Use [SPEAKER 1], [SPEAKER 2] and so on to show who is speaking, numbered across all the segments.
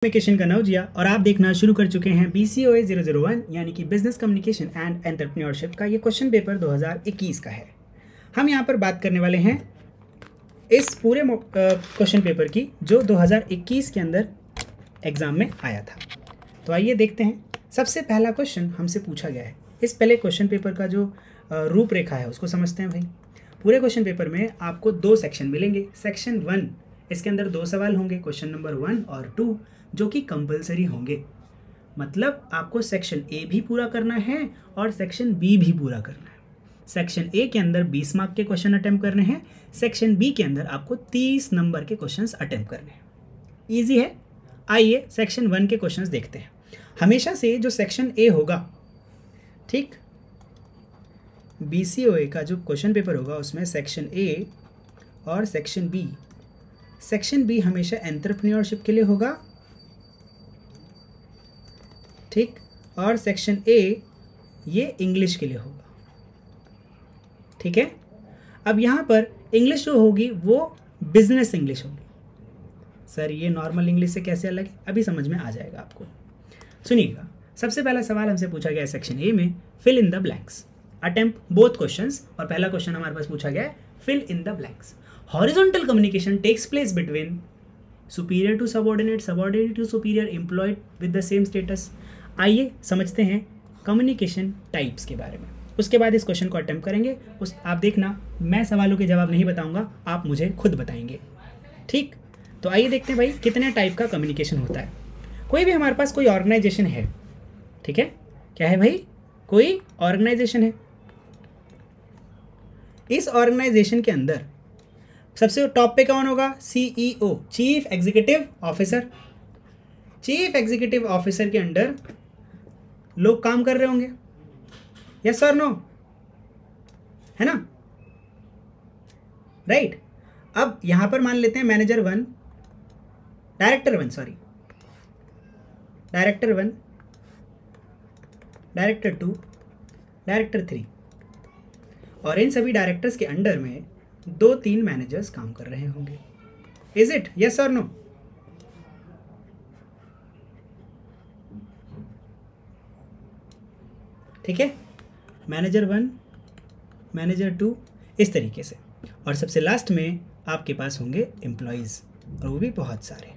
[SPEAKER 1] Communication का नवजिया और आप देखना शुरू कर चुके हैं BCOA 001 यानी कि बिजनेस कम्युनिकेशन एंड एंटरप्रेन्योरशिप का ये क्वेश्चन पेपर 2021 का है। हम यहाँ पर बात करने वाले हैं इस पूरे क्वेश्चन पेपर की जो 2021 के अंदर एग्ज़ाम में आया था। तो आइए देखते हैं। सबसे पहला क्वेश्चन हमसे पूछा गया है। इस पहले क्वेश्चन पेपर का जो रूपरेखा है उसको समझते हैं भाई। पूरे क्वेश्चन पेपर में आपको दो सेक्शन मिलेंगे। सेक्शन 1 इसके अंदर दो सवाल होंगे, क्वेश्चन नंबर 1 और 2, जो कि कंपलसरी होंगे। मतलब आपको सेक्शन ए भी पूरा करना है और सेक्शन बी भी पूरा करना है। सेक्शन ए के अंदर 20 मार्क के क्वेश्चन अटेम्प्ट करने हैं, सेक्शन बी के अंदर आपको 30 नंबर के क्वेश्चंस अटेम्प्ट करने हैं। ईजी है। आइए सेक्शन 1 के क्वेश्चंस देखते हैं। हमेशा से जो सेक्शन ए होगा, ठीक, BCOA का जो क्वेश्चन पेपर होगा उसमें सेक्शन ए और सेक्शन बी हमेशा एंटरप्रेन्योरशिप के लिए होगा, ठीक, और सेक्शन ए ये इंग्लिश के लिए होगा। ठीक है। अब यहाँ पर इंग्लिश जो होगी वो बिजनेस इंग्लिश होगी। सर ये नॉर्मल इंग्लिश से कैसे अलग है, अभी समझ में आ जाएगा आपको। सुनिएगा, सबसे पहला सवाल हमसे पूछा गया है सेक्शन ए में, fill in the blanks, attempt both questions. और पहला क्वेश्चन हमारे पास पूछा गया है fill in the blanks. Horizontal communication takes place between superior to subordinate, subordinate to superior, employed with the same status. आइए समझते हैं कम्युनिकेशन टाइप्स के बारे में, उसके बाद इस क्वेश्चन को अटेम्प्ट करेंगे। आप देखना, मैं सवालों के जवाब नहीं बताऊंगा, आप मुझे खुद बताएंगे। ठीक, तो आइए देखते हैं भाई कितने टाइप का कम्युनिकेशन होता है। कोई भी हमारे पास कोई ऑर्गेनाइजेशन है, ठीक है, क्या है भाई, कोई ऑर्गेनाइजेशन है। इस ऑर्गेनाइजेशन के अंदर सबसे टॉप पे कौन होगा, CEO, chief executive officer. Chief executive officer के अंडर लोग काम कर रहे होंगे, यस और नो, है ना, राइट। अब यहां पर मान लेते हैं डायरेक्टर 1, डायरेक्टर 1, डायरेक्टर 2, डायरेक्टर 3, और इन सभी डायरेक्टर्स के अंडर में 2-3 मैनेजर्स काम कर रहे होंगे। इज इट, यस और नो। ठीक है, मैनेजर 1, मैनेजर 2, इस तरीके से। और सबसे लास्ट में आपके पास होंगे एम्प्लॉयज़, और वो भी बहुत सारे।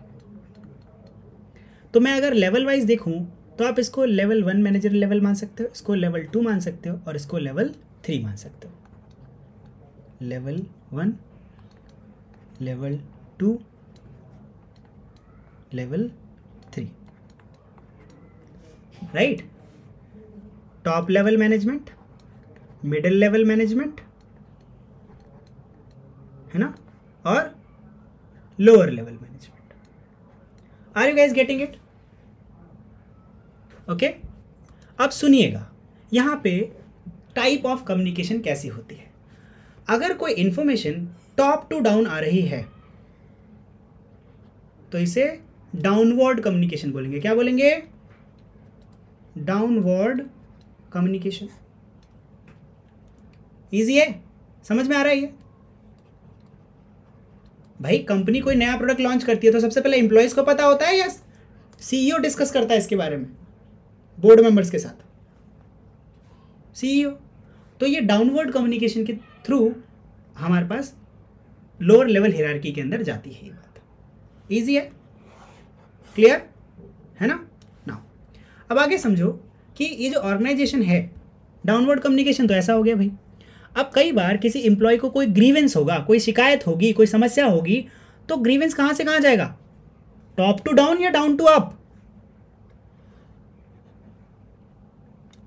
[SPEAKER 1] तो मैं अगर लेवल वाइज देखूं तो आप इसको लेवल 1 मैनेजर लेवल मान सकते हो, इसको लेवल 2 मान सकते हो, और इसको लेवल 3 मान सकते हो। Level 1, level 2, level 3, right. Top level management, middle level management, है ना, और lower level management. Are you guys getting it? Okay. अब सुनिएगा यहां पे टाइप ऑफ कम्युनिकेशन कैसी होती है। अगर कोई इंफॉर्मेशन टॉप टू डाउन आ रही है तो इसे डाउनवर्ड कम्युनिकेशन बोलेंगे। क्या बोलेंगे? Downward communication. इजी है, समझ में आ रहा है ये भाई। कंपनी कोई नया प्रोडक्ट लॉन्च करती है तो सबसे पहले एम्प्लॉयज को पता होता है या CEO डिस्कस करता है इसके बारे में बोर्ड मेंबर्स के साथ? CEO। तो ये डाउनवर्ड कम्युनिकेशन के थ्रू हमारे पास लोअर लेवल हियरार्की के अंदर जाती है ये बात। इजी है, क्लियर है ना। नाउ अब आगे समझो कि ये जो ऑर्गेनाइजेशन है, डाउनवर्ड कम्युनिकेशन तो ऐसा हो गया भाई। अब कई बार किसी एम्प्लॉय को कोई ग्रीवेंस होगा, कोई शिकायत होगी, कोई समस्या होगी, तो ग्रीवेंस कहां से कहां जाएगा? टॉप टू डाउन या down to up?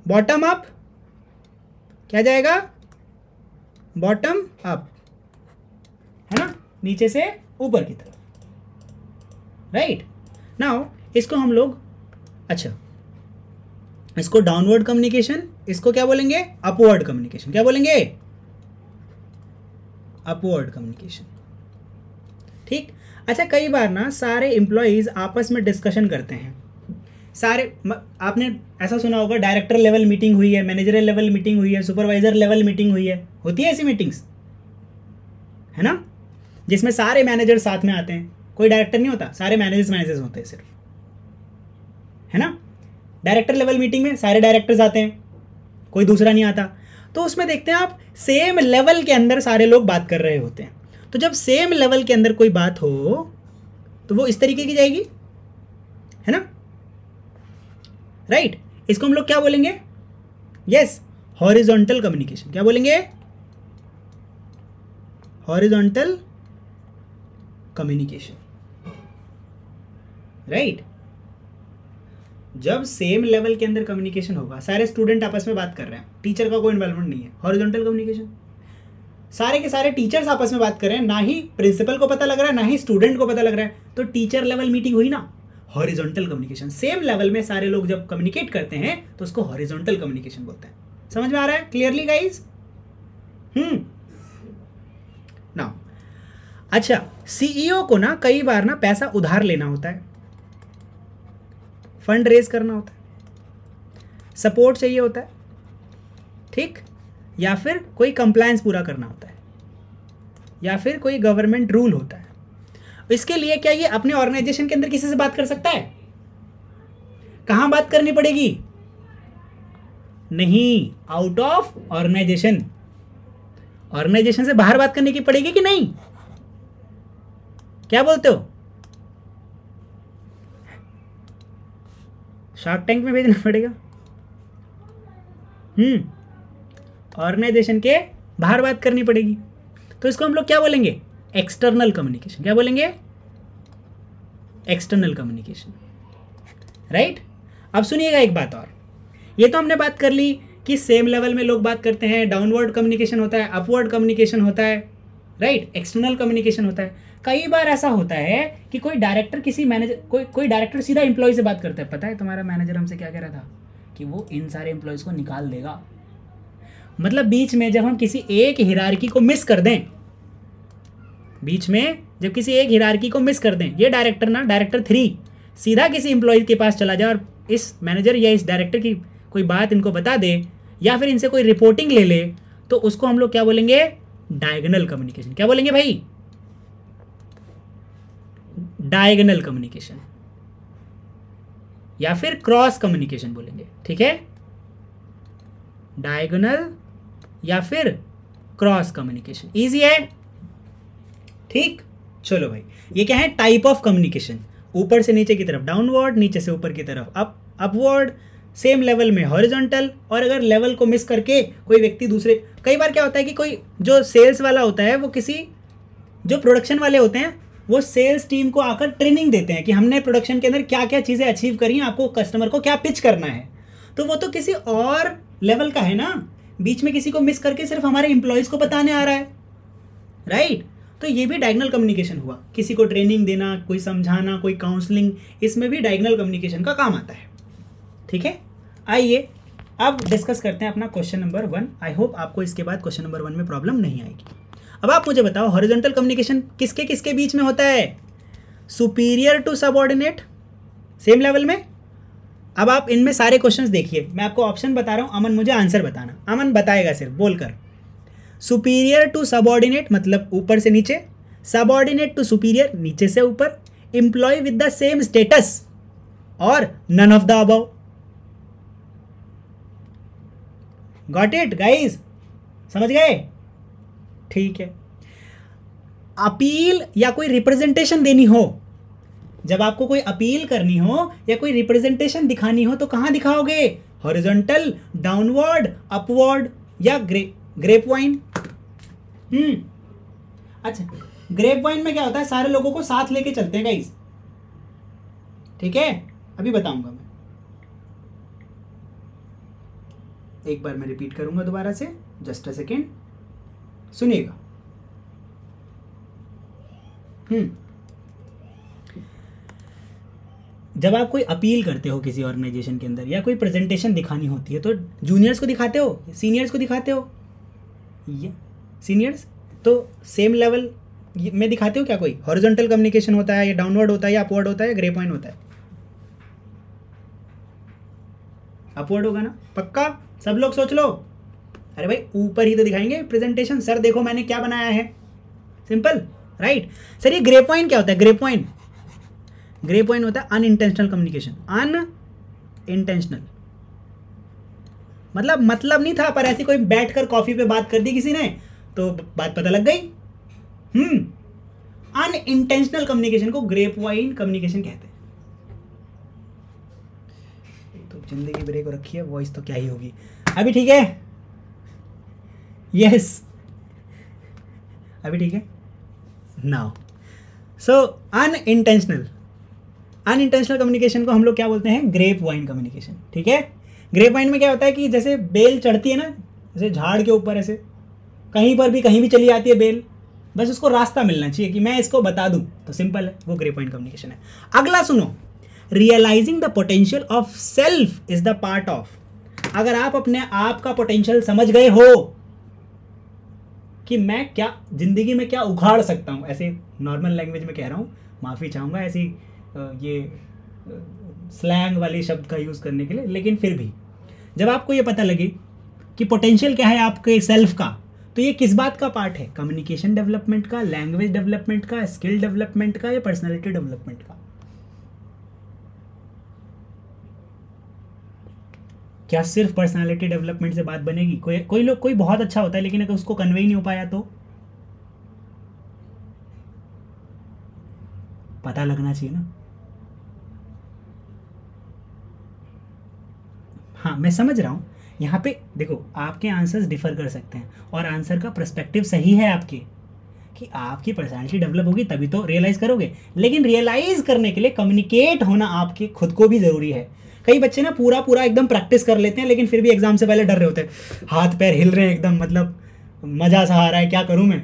[SPEAKER 1] Bottom up. क्या जाएगा? बॉटम अप, है ना, नीचे से ऊपर की तरफ, राइट। नाउ इसको हम लोग, अच्छा, इसको डाउनवर्ड कम्युनिकेशन, इसको क्या बोलेंगे? Upward communication. क्या बोलेंगे? Upward communication. ठीक। अच्छा, कई बार ना सारे एम्प्लॉयज आपस में डिस्कशन करते हैं। सारे, आपने ऐसा सुना होगा, डायरेक्टर लेवल मीटिंग हुई है, मैनेजर लेवल मीटिंग हुई है, सुपरवाइजर लेवल मीटिंग हुई है। होती है ऐसी मीटिंग्स, है ना, जिसमें सारे मैनेजर साथ में आते हैं। कोई डायरेक्टर नहीं होता, सारे मैनेजर्स होते हैं सिर्फ, है ना। डायरेक्टर लेवल मीटिंग में सारे डायरेक्टर्स आते हैं, कोई दूसरा नहीं आता, तो उसमें देखते हैं आप सेम लेवल के अंदर सारे लोग बात कर रहे होते हैं। तो जब सेम लेवल के अंदर कोई बात हो तो वो इस तरीके की जाएगी, है ना, राइट। इसको हम लोग क्या बोलेंगे? Yes, horizontal communication. क्या बोलेंगे? Horizontal communication, right. जब सेम लेवल के अंदर कम्युनिकेशन होगा, सारे स्टूडेंट आपस में बात कर रहे हैं, टीचर का कोई इन्वॉल्वमेंट नहीं है, हॉरिजॉन्टल कम्युनिकेशन। सारे के सारे टीचर्स आपस में बात कर रहे हैं, ना ही प्रिंसिपल को पता लग रहा है ना ही स्टूडेंट को पता लग रहा है, तो टीचर लेवल मीटिंग हुई ना, हॉरिजॉन्टल कम्युनिकेशन। सेम लेवल में सारे लोग जब कम्युनिकेट करते हैं तो उसको हॉरिजॉन्टल कम्युनिकेशन बोलते हैं। समझ में आ रहा है क्लियरली गाइस? नाउ अच्छा, सीईओ को ना कई बार ना पैसा उधार लेना होता है, फंड रेज करना होता है, सपोर्ट चाहिए होता है, ठीक, या फिर कोई कंप्लायंस पूरा करना होता है, या फिर कोई गवर्नमेंट रूल होता है। इसके लिए क्या ये अपने ऑर्गेनाइजेशन के अंदर किसी से बात कर सकता है? कहां बात करनी पड़ेगी? नहीं, आउट ऑफ ऑर्गेनाइजेशन। ऑर्गेनाइजेशन से बाहर बात करने की पड़ेगी कि नहीं? क्या बोलते हो? शार्क टैंक में भेजना पड़ेगा। ऑर्गेनाइजेशन के बाहर बात करनी पड़ेगी, तो इसको हम लोग क्या बोलेंगे? External communication. क्या बोलेंगे? External communication, right. अब सुनिएगा एक बात और, ये तो हमने बात कर ली कि सेम लेवल में लोग बात करते हैं, डाउनवर्ड कम्युनिकेशन होता है, अपवर्ड कम्युनिकेशन होता है, राइट, एक्सटर्नल कम्युनिकेशन होता है। कई बार ऐसा होता है कि कोई डायरेक्टर किसी मैनेजर कोई डायरेक्टर सीधा एम्प्लॉय से बात करता है, पता है तुम्हारा मैनेजर हमसे क्या कह रहा था कि वो इन सारे एम्प्लॉयज़ को निकाल देगा। मतलब बीच में जब हम किसी एक हिरार्की को मिस कर दें, बीच में जब किसी एक हिरार्की को मिस कर दें, ये डायरेक्टर ना, डायरेक्टर 3 सीधा किसी एम्प्लॉय के पास चला जाए और इस मैनेजर या इस डायरेक्टर की कोई बात इनको बता दे या फिर इनसे कोई रिपोर्टिंग ले ले, तो उसको हम लोग क्या बोलेंगे? Diagonal communication. क्या बोलेंगे भाई? डायगोनल कम्युनिकेशन या फिर क्रॉस कम्युनिकेशन बोलेंगे, ठीक है। डायगोनल या फिर क्रॉस कम्युनिकेशन, इजी है, ठीक। चलो भाई, ये क्या है? Type of communication. ऊपर से नीचे की तरफ डाउनवर्ड, नीचे से ऊपर की तरफ अपवर्ड, सेम लेवल में हॉरिजॉन्टल, और अगर लेवल को मिस करके कोई व्यक्ति दूसरे, कई बार क्या होता है कि कोई जो सेल्स वाला होता है वो किसी जो प्रोडक्शन वाले होते हैं वो सेल्स टीम को आकर ट्रेनिंग देते हैं कि हमने प्रोडक्शन के अंदर क्या क्या चीज़ें अचीव करी हैं, आपको कस्टमर को क्या पिच करना है। तो वो तो किसी और लेवल का है ना, बीच में किसी को मिस करके सिर्फ हमारे एम्प्लॉयज़ को बताने आ रहा है, राइट। तो ये भी डायगोनल कम्युनिकेशन हुआ, किसी को ट्रेनिंग देना, कोई समझाना, कोई काउंसलिंग, इसमें भी डायगोनल कम्युनिकेशन का काम आता है, ठीक है। आइए अब डिस्कस करते हैं अपना क्वेश्चन नंबर 1। आई होप आपको इसके बाद क्वेश्चन नंबर 1 में प्रॉब्लम नहीं आएगी। अब आप मुझे बताओ, हॉरिजॉन्टल कम्युनिकेशन किसके किसके बीच में होता है? Superior to subordinate, same level में। अब आप इनमें सारे क्वेश्चंस देखिए, मैं आपको ऑप्शन बता रहा हूँ, अमन मुझे आंसर बताना। अमन बताएगा सिर्फ बोलकर। सुपीरियर टू सबऑर्डिनेट मतलब ऊपर से नीचे, सबऑर्डिनेट टू सुपीरियर नीचे से ऊपर, employ with the same status, और none of the above. Got it guys? समझ गए? ठीक है। अपील या कोई रिप्रेजेंटेशन देनी हो, जब आपको कोई अपील करनी हो या कोई रिप्रेजेंटेशन दिखानी हो तो कहां दिखाओगे? हॉरिजॉन्टल, डाउनवर्ड, अपवर्ड या ग्रेप वाइन। अच्छा, ग्रेप वाइन में क्या होता है? सारे लोगों को साथ लेके चलते हैं गाइस, ठीक है। अभी बताऊंगा मैं, एक बार मैं रिपीट करूंगा दोबारा से, जस्ट अ सेकेंड, सुनिएगा। जब आप कोई अपील करते हो किसी ऑर्गेनाइजेशन के अंदर या कोई प्रेजेंटेशन दिखानी होती है तो जूनियर्स को दिखाते हो, सीनियर्स को दिखाते हो, या सीनियर्स तो सेम लेवल में दिखाते हो क्या? कोई हॉरिजॉन्टल कम्युनिकेशन होता है या डाउनवर्ड होता है या अपवर्ड होता है या ग्रे पॉइंट होता है? अपवर्ड होगा ना, पक्का? सब लोग सोच लो। अरे भाई ऊपर ही तो दिखाएंगे प्रेजेंटेशन, सर देखो मैंने क्या बनाया है, सिंपल, राइट। सर ये ग्रे पॉइंट क्या होता है? ग्रे पॉइंट होता है अनइंटेंशनल कम्युनिकेशन। इंटेंशनल, मतलब नहीं था, पर ऐसी कोई बैठकर कॉफी पे बात कर दी किसी ने तो बात पता लग गई। अनइंटेंशनल कम्युनिकेशन को ग्रेप वाइन कम्युनिकेशन कहते हैं। तो जिंदगी ब्रेक को रखी है, वॉइस तो क्या ही होगी अभी, ठीक है? यस, अभी ठीक है। नाउ सो अनइंटेंशनल कम्युनिकेशन को हम लोग क्या बोलते हैं? ग्रेप वाइन कम्युनिकेशन, ठीक है? ग्रेप वाइन में क्या होता है कि जैसे बेल चढ़ती है ना, जैसे झाड़ के ऊपर, ऐसे कहीं भी चली आती है बेल, बस उसको रास्ता मिलना चाहिए कि मैं इसको बता दूं, तो सिंपल है, वो ग्रेप वाइन कम्युनिकेशन है। अगला सुनो, realizing the potential of self is the part of. अगर आप अपने आप का पोटेंशियल समझ गए हो कि मैं क्या जिंदगी में क्या उखाड़ सकता हूं, ऐसे नॉर्मल लैंग्वेज में कह रहा हूं, माफी चाहूंगा ऐसी ये स्लैंग वाले शब्द का यूज करने के लिए, लेकिन फिर भी जब आपको ये पता लगे कि पोटेंशियल क्या है आपके सेल्फ का, तो ये किस बात का पार्ट है? कम्युनिकेशन डेवलपमेंट का, लैंग्वेज डेवलपमेंट का, स्किल डेवलपमेंट का, या पर्सनालिटी डेवलपमेंट का? क्या सिर्फ पर्सनालिटी डेवलपमेंट से बात बनेगी? कोई बहुत अच्छा होता है लेकिन अगर उसको कन्वे ही नहीं हो पाया तो पता लगना चाहिए ना। हाँ, मैं समझ रहा हूं, यहाँ पे देखो आपके आंसर्स डिफर कर सकते हैं और आंसर का पर्सपेक्टिव सही है आपके, कि आपकी पर्सनालिटी डेवलप होगी तभी तो रियलाइज करोगे, लेकिन रियलाइज करने के लिए कम्युनिकेट होना आपके खुद को भी जरूरी है। कई बच्चे ना पूरा एकदम प्रैक्टिस कर लेते हैं लेकिन फिर भी एग्जाम से पहले डर रहे होते हैं, हाथ पैर हिल रहे हैं एकदम, मतलब मजा सा आ रहा है, क्या करूं मैं?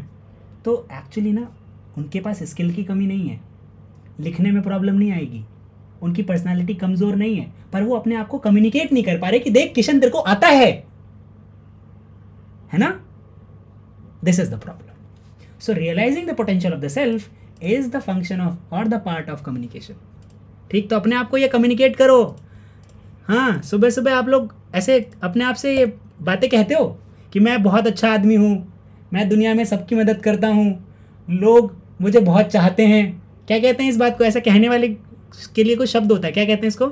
[SPEAKER 1] तो एक्चुअली ना उनके पास स्किल की कमी नहीं है, लिखने में प्रॉब्लम नहीं आएगी, उनकी पर्सनालिटी कमजोर नहीं है, पर वो अपने आप को कम्युनिकेट नहीं कर पा रहे कि देख किशन तेरे को आता है ना? This is the problem. So realizing the potential of the self is the function of और द पार्ट ऑफ कम्युनिकेशन। ठीक, तो अपने आप को ये कम्युनिकेट करो। हाँ, सुबह सुबह आप लोग ऐसे अपने आप से ये बातें कहते हो कि मैं बहुत अच्छा आदमी हूँ, मैं दुनिया में सबकी मदद करता हूँ, लोग मुझे बहुत चाहते हैं। क्या कहते हैं इस बात को? ऐसा कहने वाले के लिए कोई शब्द होता है, क्या कहते हैं इसको?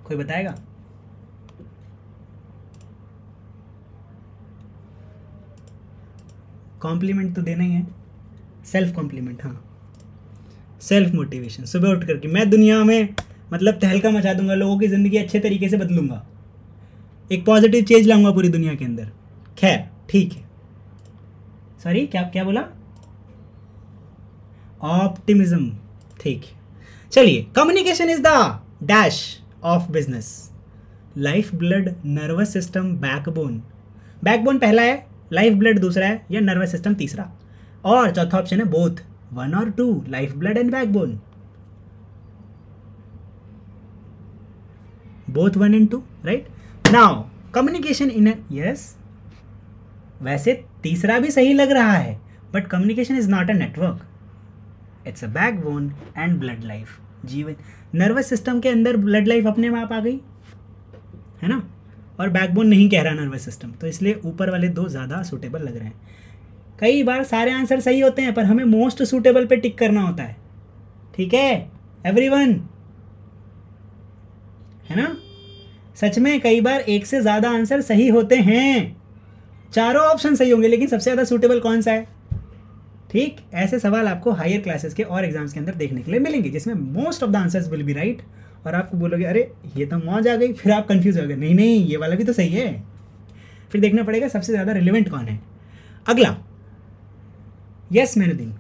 [SPEAKER 1] कोई बताएगा? कॉम्प्लीमेंट तो देना ही है, सेल्फ कॉम्प्लीमेंट। हाँ, सेल्फ मोटिवेशन। सुबह उठ करके मैं दुनिया में मतलब तहलका मचा दूंगा, लोगों की ज़िंदगी अच्छे तरीके से बदलूंगा, एक पॉजिटिव चेंज लाऊंगा पूरी दुनिया के अंदर। खैर ठीक है, सॉरी क्या बोला? ऑप्टिमिज्म। ठीक है, चलिए। Communication is the dash of business, life blood, nervous system, backbone. Backbone पहला है, लाइफ ब्लड दूसरा है, या नर्वस सिस्टम तीसरा, और चौथा ऑप्शन है बोथ, 1 और 2, life blood and backbone. Both 1 and 2, right? Now communication in yes, वैसे तीसरा भी सही लग रहा है, but communication is not a network, it's a backbone and blood life. जीवन, नर्वस सिस्टम के अंदर ब्लड लाइफ अपने आप आ गई है ना, और बैकबोन नहीं कह रहा नर्वस सिस्टम, तो इसलिए ऊपर वाले दो ज़्यादा सूटेबल लग रहे हैं। कई बार सारे आंसर सही होते हैं पर हमें मोस्ट सूटेबल पे टिक करना होता है, ठीक है एवरीवन, है ना? सच में कई बार एक से ज़्यादा आंसर सही होते हैं, चारों ऑप्शन सही होंगे लेकिन सबसे ज़्यादा सूटेबल कौन सा है? ठीक, ऐसे सवाल आपको हायर क्लासेस के और एग्जाम्स के अंदर देखने के लिए मिलेंगे जिसमें most of the answers will be right, और आपको बोलोगे अरे ये तो मौज आ गई, फिर आप कंफ्यूज हो गए, नहीं ये वाला भी तो सही है। फिर देखना पड़ेगा सबसे ज़्यादा रिलेवेंट कौन है। अगला, यस मैनुद्दीन,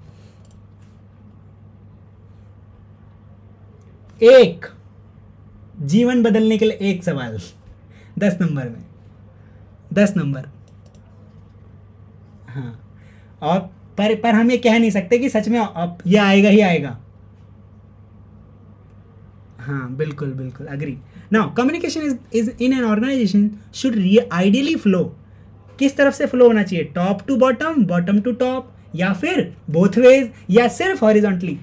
[SPEAKER 1] एक जीवन बदलने के लिए एक सवाल 10 नंबर में, 10 नंबर। हाँ, और पर हम ये कह नहीं सकते कि सच में अब ये आएगा ही आएगा। हाँ बिल्कुल बिल्कुल agree. Now communication is in an organization should ideally flow, किस तरफ से फ्लो होना चाहिए? Top to bottom, bottom to top, या फिर बोथ वेज, या सिर्फ हॉरिजॉन्टली?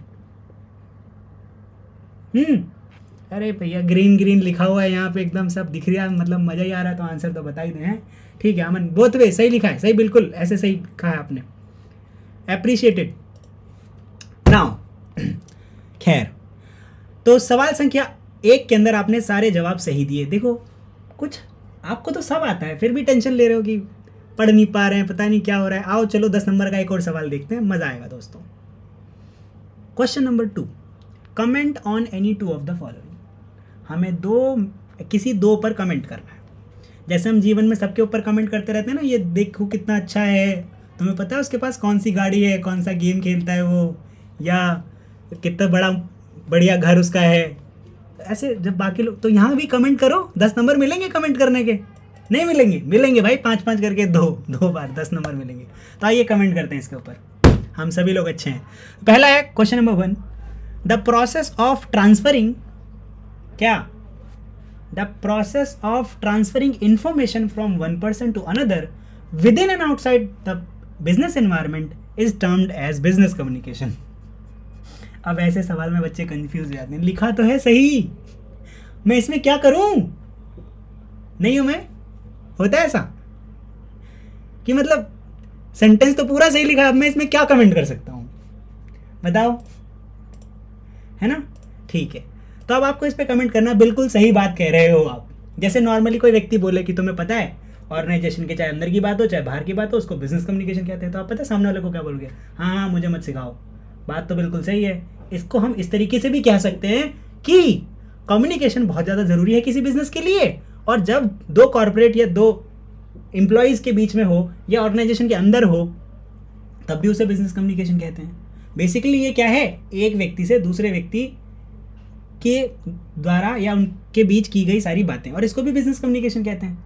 [SPEAKER 1] अरे भैया ग्रीन लिखा हुआ है यहाँ पे, एकदम सब दिख रहा है, मतलब मजा ही आ रहा है, तो आंसर तो बता ही दें। हैं ठीक है अमन, बोथ वे सही लिखा है, सही, बिल्कुल ऐसे सही कहा है आपने, अप्रिशिएटेड। नाउ खैर, तो सवाल संख्या 1 के अंदर आपने सारे जवाब सही दिए। देखो कुछ आपको तो सब आता है, फिर भी टेंशन ले रहे हो कि पढ़ नहीं पा रहे हैं, पता नहीं क्या हो रहा है। आओ चलो 10 नंबर का एक और सवाल देखते हैं, मज़ा आएगा दोस्तों। Question number 2, comment on any 2 of the following. हमें किसी दो पर कमेंट करना है। जैसे हम जीवन में सबके ऊपर कमेंट करते रहते हैं ना, ये देखो कितना अच्छा है, तुम्हें पता है उसके पास कौन सी गाड़ी है, कौन सा गेम खेलता है वो, या कितना बढ़िया घर उसका है। ऐसे जब बाकी लोग, तो यहाँ भी कमेंट करो। 10 नंबर मिलेंगे कमेंट करने के? नहीं मिलेंगे? मिलेंगे भाई, 5-5 करके दो बार 10 नंबर मिलेंगे। तो आइए कमेंट करते हैं इसके ऊपर, हम सभी लोग अच्छे हैं। पहला है question number 1, the process of transferring क्या? The process of transferring information from one person to another within and outside the business environment is termed as business communication. अब ऐसे सवाल में बच्चे कंफ्यूज हो जाते हैं, लिखा तो है सही, मैं इसमें क्या करूं? नहीं हूं मैं? होता है ऐसा कि मतलब सेंटेंस तो पूरा सही लिखा, अब मैं इसमें क्या कमेंट कर सकता हूं? बताओ, है ना? ठीक है, तो अब आपको इस पे कमेंट करना, बिल्कुल सही बात कह रहे हो आप। जैसे नॉर्मली कोई व्यक्ति बोले कि तुम्हें पता है ऑर्गेनाइजेशन के चाहे अंदर की बात हो चाहे बाहर की बात हो, उसको बिजनेस कम्युनिकेशन कहते हैं। तो आप पता है सामने वाले को क्या बोलोगे? हाँ मुझे मत सिखाओ, बात तो बिल्कुल सही है। इसको हम इस तरीके से भी कह सकते हैं कि कम्युनिकेशन बहुत ज़्यादा ज़रूरी है किसी बिजनेस के लिए, और जब 2 कॉर्पोरेट या 2 एम्प्लॉयज़ के बीच में हो या ऑर्गेनाइजेशन के अंदर हो, तब भी उसे बिजनेस कम्युनिकेशन कहते हैं। बेसिकली ये क्या है? एक व्यक्ति से दूसरे व्यक्ति के द्वारा या उनके बीच की गई सारी बातें, और इसको भी बिजनेस कम्युनिकेशन कहते हैं।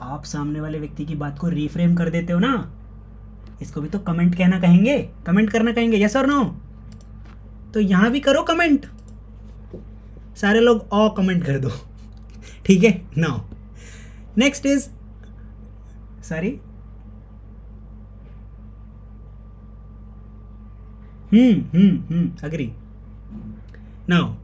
[SPEAKER 1] आप सामने वाले व्यक्ति की बात को रीफ्रेम कर देते हो ना, इसको भी तो कमेंट कहना कहेंगे, कमेंट करना कहेंगे, यस और नो? तो यहां भी करो कमेंट, सारे लोग ओ कमेंट कर दो, ठीक है? Now next is agree. Now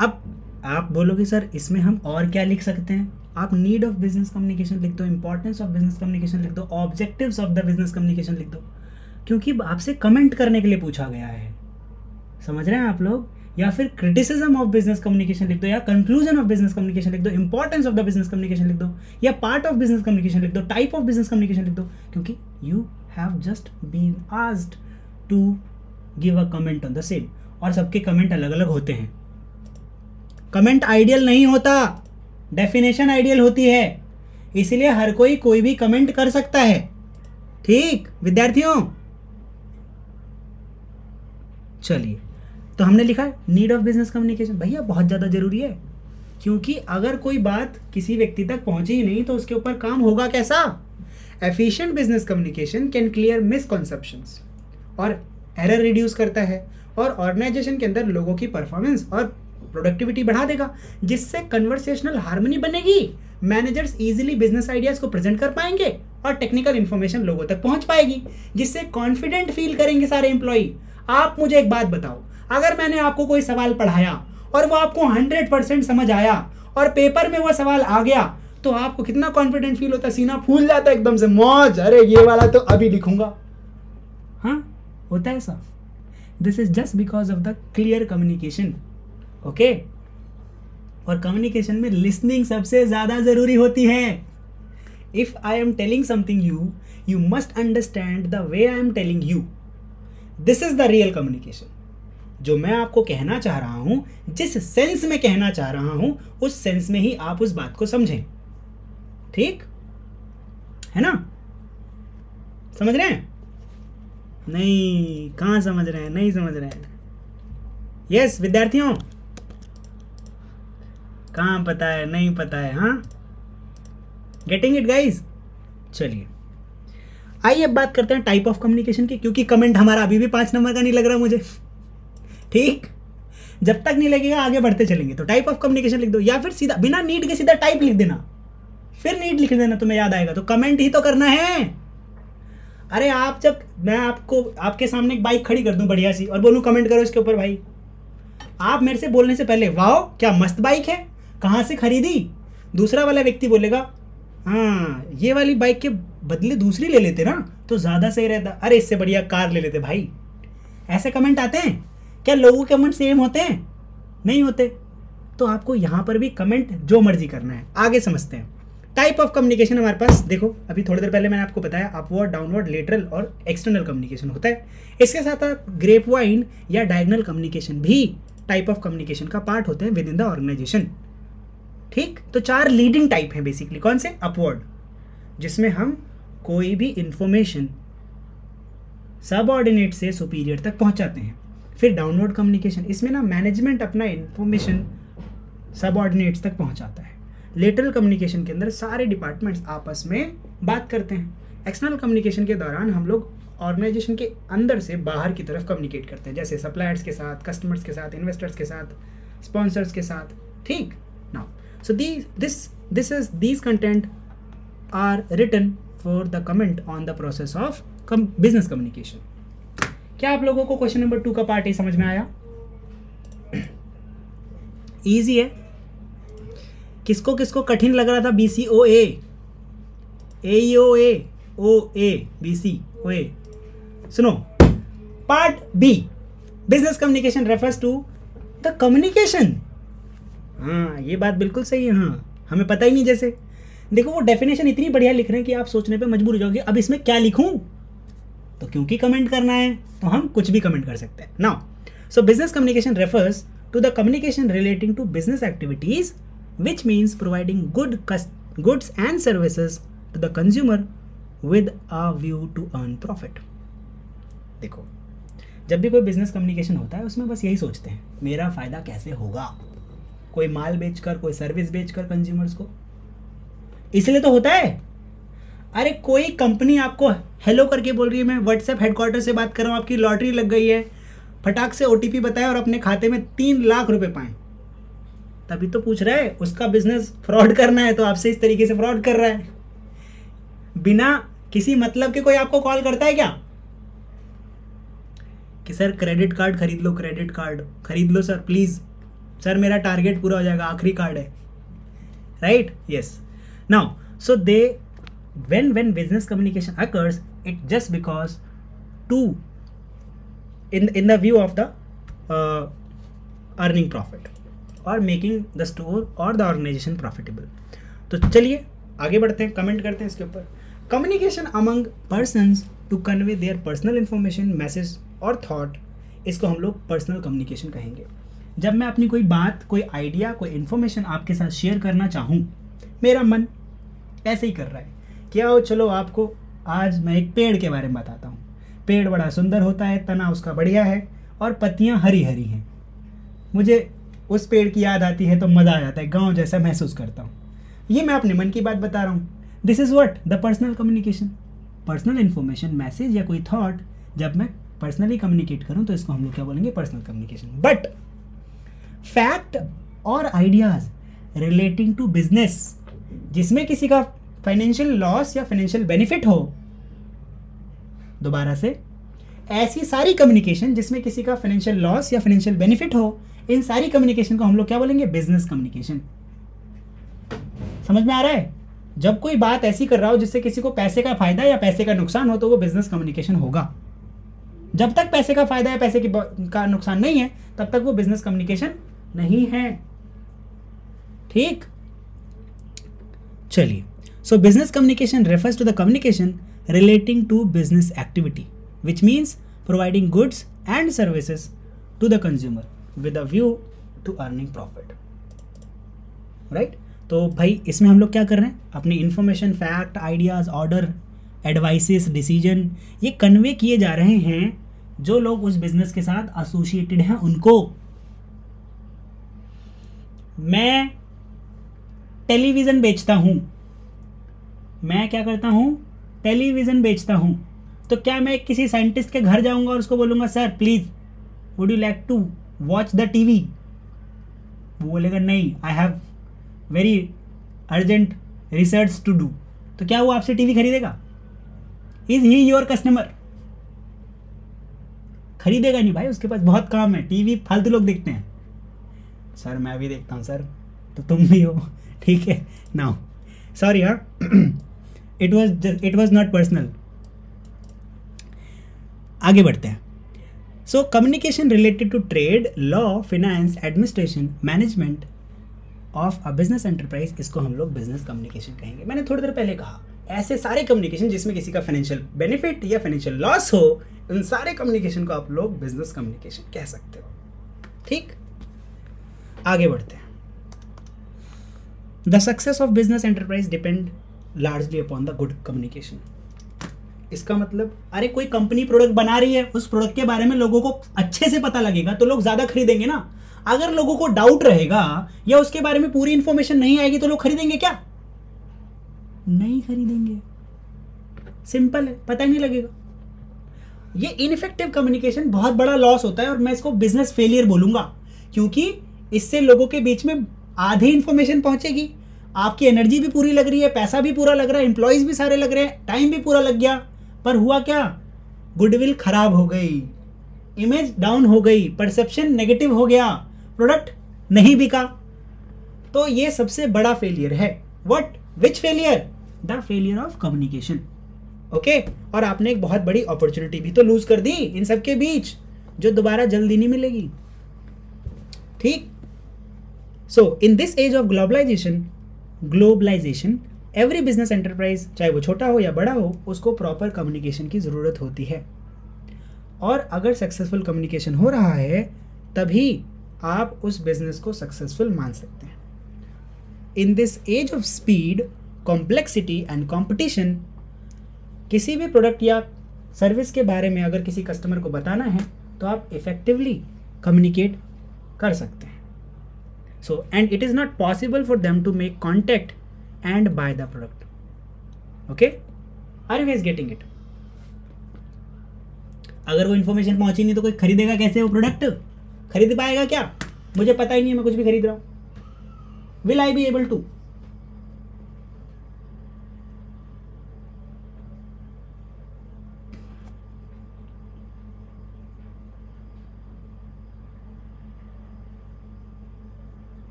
[SPEAKER 1] अब आप बोलोगे सर इसमें हम और क्या लिख सकते हैं? आप नीड ऑफ बिजनेस कम्युनिकेशन लिख दो, इंपॉर्टेंस ऑफ बिजनेस कम्युनिकेशन लिख दो, objectives of the business communication लिख दो, क्योंकि आपसे कमेंट करने के लिए पूछा गया है। समझ रहे हैं आप लोग? या फिर क्रिटिसिज्म ऑफ बिजनेस कम्युनिकेशन लिख दो, या कंक्लूजन ऑफ बिजनेस कम्युनिकेशन लिख दो, importance of the business communication लिख दो, या पार्ट ऑफ बिजनेस कम्युनिकेशन लिख दो, टाइप ऑफ बिजनेस कम्युनिकेशन लिख दो, क्योंकि you have just been asked to give a comment on the same. और सबके कमेंट अलग अलग होते हैं। कमेंट आइडियल नहीं होता, डेफिनेशन आइडियल होती है, इसलिए हर कोई भी कमेंट कर सकता है। ठीक विद्यार्थियों, चलिए, तो हमने लिखा नीड ऑफ बिजनेस कम्युनिकेशन। भैया बहुत ज़्यादा जरूरी है, क्योंकि अगर कोई बात किसी व्यक्ति तक पहुंची ही नहीं तो उसके ऊपर काम होगा कैसा? Efficient business communication can clear misconceptions और एरर रिड्यूस करता है, और ऑर्गेनाइजेशन के अंदर लोगों की परफॉर्मेंस और प्रोडक्टिविटी बढ़ा देगा, जिससे कन्वर्सेशनल हार्मनी बनेगी, मैनेजर्स इजीली बिजनेस आइडियाज को प्रेजेंट कर पाएंगे और टेक्निकल इंफॉर्मेशन लोगों तक पहुंच पाएगी, जिससे कॉन्फिडेंट फील करेंगे सारे एम्प्लॉई। आप मुझे एक बात बताओ, अगर मैंने आपको कोई सवाल पढ़ाया और वो आपको 100% समझ आया और पेपर में वो सवाल आ गया, तो आपको कितना कॉन्फिडेंट फील होता है? सीना फूल जाता है एकदम से, मौज, अरे ये वाला तो अभी लिखूंगा। हाँ, होता है ऐसा। This is just because of the clear communication. Okay, और कम्युनिकेशन में लिसनिंग सबसे ज्यादा जरूरी होती है। If I am telling something you must understand the way I am telling you. This is the real communication. जो मैं आपको कहना चाह रहा हूं, जिस सेंस में कहना चाह रहा हूं, उस सेंस में ही आप उस बात को समझें। ठीक है ना? समझ रहे हैं? नहीं, कहां समझ रहे हैं? नहीं समझ रहे हैं? यस विद्यार्थियों, कहां पता है? नहीं पता है? हाँ, गेटिंग इट गाइज? चलिए आइए अब बात करते हैं टाइप ऑफ कम्युनिकेशन की, क्योंकि कमेंट हमारा अभी भी 5 नंबर का नहीं लग रहा मुझे। ठीक, जब तक नहीं लगेगा आगे बढ़ते चलेंगे। तो टाइप ऑफ कम्युनिकेशन लिख दो, या फिर सीधा बिना नीड के सीधा टाइप लिख देना, फिर नीड लिख देना, तुम्हें याद आएगा। तो कमेंट ही तो करना है। अरे आप जब मैं आपको आपके सामने एक बाइक खड़ी कर दूं बढ़िया सी और बोलूं कमेंट करो इसके ऊपर, भाई आप मेरे से बोलने से पहले वाओ क्या मस्त बाइक है, कहाँ से खरीदी, दूसरा वाला व्यक्ति बोलेगा हाँ ये वाली बाइक के बदले दूसरी ले लेते ना तो ज़्यादा सही रहता, अरे इससे बढ़िया कार ले लेते। भाई ऐसे कमेंट आते हैं क्या? लोगों के कमेंट सेम होते हैं? नहीं होते, तो आपको यहाँ पर भी कमेंट जो मर्जी करना है। आगे समझते हैं। टाइप ऑफ कम्युनिकेशन हमारे पास देखो, अभी थोड़ी देर पहले मैंने आपको बताया अपवर्ड, डाउनवर्ड, लेटरल और एक्सटर्नल कम्युनिकेशन होता है। इसके साथ साथ ग्रेप वाइन या डायगोनल कम्युनिकेशन भी टाइप ऑफ कम्युनिकेशन का पार्ट होते हैं विद इन द ऑर्गेनाइजेशन। ठीक, तो 4 लीडिंग टाइप हैं बेसिकली। कौन से? अपवर्ड, जिसमें हम कोई भी इंफॉर्मेशन सबऑर्डिनेट से सुपीरियर तक पहुंचाते हैं। फिर डाउनवर्ड कम्युनिकेशन, इसमें ना मैनेजमेंट अपना इंफॉर्मेशन सबऑर्डिनेट्स तक पहुंचाता है। लेटरल कम्युनिकेशन के अंदर सारे डिपार्टमेंट्स आपस में बात करते हैं। एक्सटर्नल कम्युनिकेशन के दौरान हम लोग ऑर्गेनाइजेशन के अंदर से बाहर की तरफ कम्युनिकेट करते हैं, जैसे सप्लायर्स के साथ, कस्टमर्स के साथ, इन्वेस्टर्स के साथ, स्पॉन्सर्स के साथ। ठीक, now so these content are written for the comment on the process of business communication. क्या आप लोगों को क्वेश्चन नंबर 2 का पार्ट ए समझ में आया? इजी है। किसको किसको कठिन लग रहा था? BCOA, AEOA, OA, BCOA। सुनो, part B, business communication refers to the communication. हाँ, ये बात बिल्कुल सही है। हाँ, हमें पता ही नहीं। जैसे देखो, वो डेफिनेशन इतनी बढ़िया लिख रहे हैं कि आप सोचने पे मजबूर हो जाओगे अब इसमें क्या लिखूं। तो क्योंकि कमेंट करना है तो हम कुछ भी कमेंट कर सकते हैं। Now, so business communication refers to the communication relating to business activities which means providing goods and services to the consumer with a view to earn profit। देखो, जब भी कोई बिजनेस कम्युनिकेशन होता है उसमें बस यही सोचते हैं, मेरा फ़ायदा कैसे होगा। कोई माल बेचकर, कोई सर्विस बेचकर कंज्यूमर्स को, इसलिए तो होता है। अरे कोई कंपनी आपको हेलो करके बोल रही है, मैं व्हाट्सएप हेडक्वार्टर से बात कर रहा हूँ, आपकी लॉटरी लग गई है, फटाक से OTP बताए और अपने खाते में 3 लाख रुपए पाएं, तभी तो पूछ रहा है। उसका बिजनेस फ्रॉड करना है तो आपसे इस तरीके से फ्रॉड कर रहा है। बिना किसी मतलब के कोई आपको कॉल करता है क्या कि सर क्रेडिट कार्ड खरीद लो, क्रेडिट कार्ड खरीद लो सर प्लीज, सर मेरा टारगेट पूरा हो जाएगा, आखिरी कार्ड है, right? Yes. Now so they when business communication occurs, it just because to in the view of the earning profit और मेकिंग द स्टोर और द ऑर्गेनाइजेशन प्रॉफिटेबल। तो चलिए आगे बढ़ते हैं, कमेंट करते हैं इसके ऊपर। Communication among persons to convey their personal information, message और थॉट, इसको हम लोग पर्सनल कम्युनिकेशन कहेंगे। जब मैं अपनी कोई बात, कोई आइडिया, कोई इन्फॉर्मेशन आपके साथ शेयर करना चाहूँ, मेरा मन ऐसे ही कर रहा है, क्या हो चलो आपको आज मैं एक पेड़ के बारे में बताता हूँ। पेड़ बड़ा सुंदर होता है, तना उसका बढ़िया है और पत्तियाँ हरी हरी हैं। मुझे उस पेड़ की याद आती है तो मज़ा आ जाता है, गांव जैसा महसूस करता हूँ। ये मैं अपने मन की बात बता रहा हूँ। This is what the personal communication. Personal information, message या कोई थॉट जब मैं पर्सनली कम्युनिकेट करूँ तो इसको हम लोग क्या बोलेंगे? Personal communication. बट फैक्ट और आइडियाज रिलेटिंग टू बिजनेस, जिसमें किसी का फाइनेंशियल लॉस या फाइनेंशियल बेनिफिट हो, दोबारा से, ऐसी सारी कम्युनिकेशन जिसमें किसी का फाइनेंशियल लॉस या फाइनेंशियल बेनिफिट हो, इन सारी कम्युनिकेशन को हम लोग क्या बोलेंगे? Business communication. समझ में आ रहा है? जब कोई बात ऐसी कर रहा हो जिससे किसी को पैसे का फायदा या पैसे का नुकसान हो तो वो बिजनेस कम्युनिकेशन होगा। जब तक पैसे का फायदा या पैसे का नुकसान नहीं है तब तक वो बिजनेस कम्युनिकेशन नहीं है। ठीक, चलिए। So business communication refers to the communication relating to business activity which means providing goods and services to the consumer with a view to earning profit, right? तो भाई इसमें हम लोग क्या कर रहे हैं? अपनी information, fact, ideas, order, advices, decision, ये कन्वे किए जा रहे हैं जो लोग उस बिजनेस के साथ एसोसिएटेड हैं उनको। मैं टेलीविज़न बेचता हूँ, मैं क्या करता हूँ? टेलीविज़न बेचता हूँ। तो क्या मैं किसी साइंटिस्ट के घर जाऊँगा और उसको बोलूँगा sir please would you like to watch the TV? वो बोलेगा नहीं, I have very urgent research to do. तो क्या वो आपसे टीवी खरीदेगा? Is he your customer? खरीदेगा नहीं भाई, उसके पास बहुत काम है। टीवी फालतू लोग देखते हैं। सर मैं भी देखता हूँ सर, तो तुम भी हो, ठीक है। नाउ सॉरी, हाँ, इट वॉज नॉट पर्सनल। आगे बढ़ते हैं। So communication related to trade, law, finance, administration, management of a business enterprise, इसको हम लोग बिजनेस कम्युनिकेशन कहेंगे। मैंने थोड़ी देर पहले कहा ऐसे सारे कम्युनिकेशन जिसमें किसी का फाइनेंशियल बेनिफिट या फाइनेंशियल लॉस हो, उन सारे कम्युनिकेशन को आप लोग बिजनेस कम्युनिकेशन कह सकते हो। ठीक, आगे बढ़ते हैं। The success of business enterprise depend largely upon the good communication. इसका मतलब, अरे कोई कंपनी प्रोडक्ट बना रही है, उस प्रोडक्ट के बारे में लोगों को अच्छे से पता लगेगा तो लोग ज्यादा खरीदेंगे ना। अगर लोगों को डाउट रहेगा या उसके बारे में पूरी इंफॉर्मेशन नहीं आएगी तो लोग खरीदेंगे क्या? नहीं खरीदेंगे। सिंपल है, पता ही नहीं लगेगा। ये इनइफेक्टिव कम्युनिकेशन बहुत बड़ा लॉस होता है और मैं इसको बिजनेस फेलियर बोलूंगा, क्योंकि इससे लोगों के बीच में आधी इंफॉर्मेशन पहुंचेगी, आपकी एनर्जी भी पूरी लग रही है, पैसा भी पूरा लग रहा है, एम्प्लॉयज भी सारे लग रहे हैं, टाइम भी पूरा लग गया, पर हुआ क्या? गुडविल खराब हो गई, इमेज डाउन हो गई, परसेप्शन नेगेटिव हो गया, प्रोडक्ट नहीं बिका। तो ये सबसे बड़ा फेलियर है। What? Which failure? The failure of communication. Okay, और आपने एक बहुत बड़ी अपॉर्चुनिटी भी तो लूज कर दी इन सब के बीच, जो दोबारा जल्दी नहीं मिलेगी। ठीक, so in this age of globalization every business enterprise, चाहे वो छोटा हो या बड़ा हो, उसको प्रॉपर कम्युनिकेशन की ज़रूरत होती है। और अगर सक्सेसफुल कम्युनिकेशन हो रहा है तभी आप उस बिजनेस को सक्सेसफुल मान सकते हैं। In this age of speed, complexity and competition, किसी भी प्रोडक्ट या सर्विस के बारे में अगर किसी कस्टमर को बताना है तो आप इफेक्टिवली कम्युनिकेट कर सकते हैं। So and it is not possible for them to make contact and buy the product. Okay, are you guys getting it? अगर वो इन्फॉर्मेशन पहुंची नहीं तो कोई खरीदेगा कैसे? वो प्रोडक्ट खरीद पाएगा क्या? मुझे पता ही नहीं है, मैं कुछ भी खरीद रहा हूँ। Will I be able to?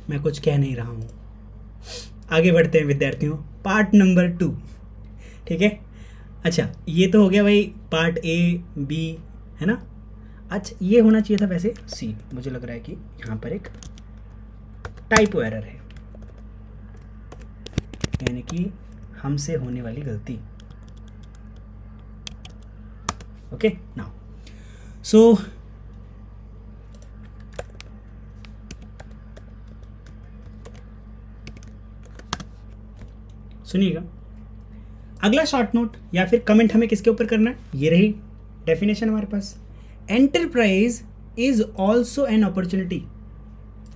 [SPEAKER 1] मैं कुछ कह नहीं रहा हूँ। आगे बढ़ते हैं विद्यार्थियों, पार्ट नंबर 2। ठीक है, अच्छा ये तो हो गया भाई पार्ट ए बी, है ना। अच्छा ये होना चाहिए था वैसे सी, मुझे लग रहा है कि यहाँ पर एक टाइपो एरर है, यानी कि हमसे होने वाली गलती। ओके, नाउ सो सुनिएगा, अगला शॉर्ट नोट या फिर कमेंट हमें किसके ऊपर करना है? ये रही डेफिनेशन हमारे पास। Enterprise is also an opportunity.